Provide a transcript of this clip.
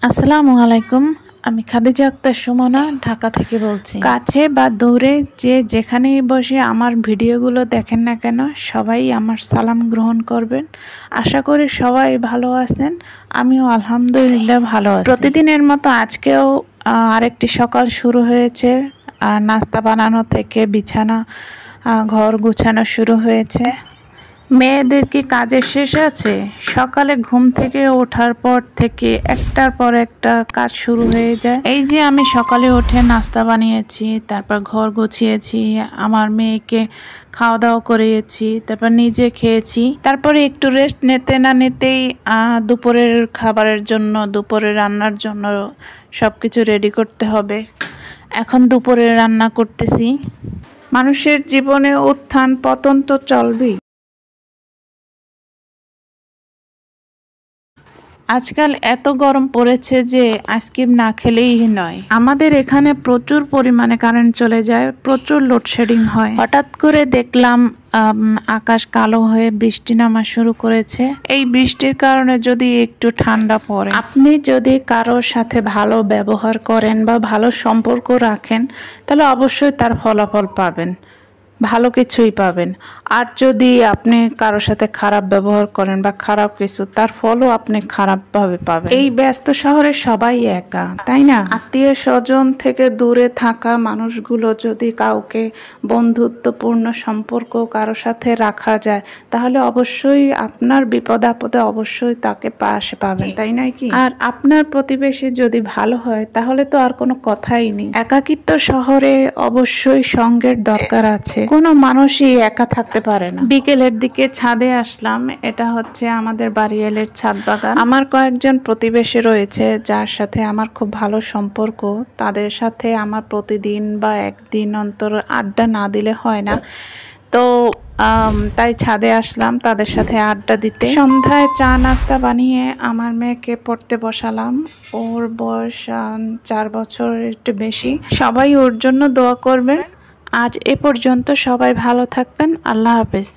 আসসালামু আলাইকুম। আমি খাদিজা আক্তার সুমনা ঢাকা থেকে বলছি। কাছে বা দূরে যে যেখানেই বসে আমার ভিডিওগুলো দেখেন না কেন সবাই আমার সালাম গ্রহণ করবেন। আশা করি সবাই ভালো আছেন, আমিও আলহামদুলিল্লাহ ভালো আছি। প্রতিদিনের মতো আজকেও আরেকটি সকাল শুরু হয়েছে। নাস্তা বানানো থেকে বিছানা ঘর গুছানো শুরু হয়েছে। মেয়েদের কি কাজের শেষ আছে? সকালে ঘুম থেকে ওঠার পর থেকে একটার পর একটা কাজ শুরু হয়ে যায়। এই যে আমি সকালে উঠে নাস্তা বানিয়েছি, তারপর ঘর গুছিয়েছি, আমার মেয়েকে খাওয়া দাওয়া করিয়েছি, তারপর নিজে খেয়েছি। তারপরে একটু রেস্ট নিতে না নিতেই দুপুরের খাবারের জন্য, দুপুরে রান্নার জন্য সবকিছু রেডি করতে হবে। এখন দুপুরে রান্না করতেছি। মানুষের জীবনে উত্থান পতন তো চলবেই। আজকাল এত গরম পড়েছে যে আইসক্রিম না খেলেই নয়। আমাদের এখানে প্রচুর পরিমাণে কারেন্ট চলে যায়, প্রচুর লোডশেডিং হয়। হঠাৎ করে দেখলাম আকাশ কালো হয়ে বৃষ্টি নামা শুরু করেছে। এই বৃষ্টির কারণে যদি একটু ঠান্ডা পড়ে, আপনি যদি কারোর সাথে ভালো ব্যবহার করেন বা ভালো সম্পর্ক রাখেন, তাহলে অবশ্যই তার ফলাফল পাবেন, ভালো কিছুই পাবেন। আর যদি আপনি কারোর সাথে খারাপ ব্যবহার করেন বা খারাপ কিছু, তার ফলও আপনি খারাপভাবে পাবেন। এই ব্যস্ত শহরে সবাই একা, তাই না? আত্মীয় স্বজন থেকে দূরে থাকা মানুষগুলো যদি কাউকে বন্ধুত্বপূর্ণ সম্পর্ক কারোর সাথে রাখা যায়, তাহলে অবশ্যই আপনার বিপদ আপদে অবশ্যই তাকে পাশে পাবেন, তাই নয় কি? আর আপনার প্রতিবেশী যদি ভালো হয় তাহলে তো আর কোনো কথাই নেই। একাকিত্ব শহরে অবশ্যই সঙ্গের দরকার আছে, কোনো মানুষই একা থাকতে পারে না। বিকেলের দিকে ছাদে আসলাম। এটা হচ্ছে আমাদের বাড়িয়ালের ছাদ বাগান। আমার কয়েকজন প্রতিবেশী রয়েছে যার সাথে আমার খুব ভালো সম্পর্ক। তাদের সাথে আমার প্রতিদিন বা একদিন অন্তর আড্ডা না দিলে হয় না। তো তাই ছাদে আসলাম তাদের সাথে আড্ডা দিতে। সন্ধ্যায় চা নাস্তা বানিয়ে আমার মেয়েকে পড়তে বসালাম। ওর বয়স 4 বছরের একটু বেশি। সবাই ওর জন্য দোয়া করবেন। আজ এ পর্যন্ত, সবাই ভালো থাকবেন। আল্লাহ হাফেজ।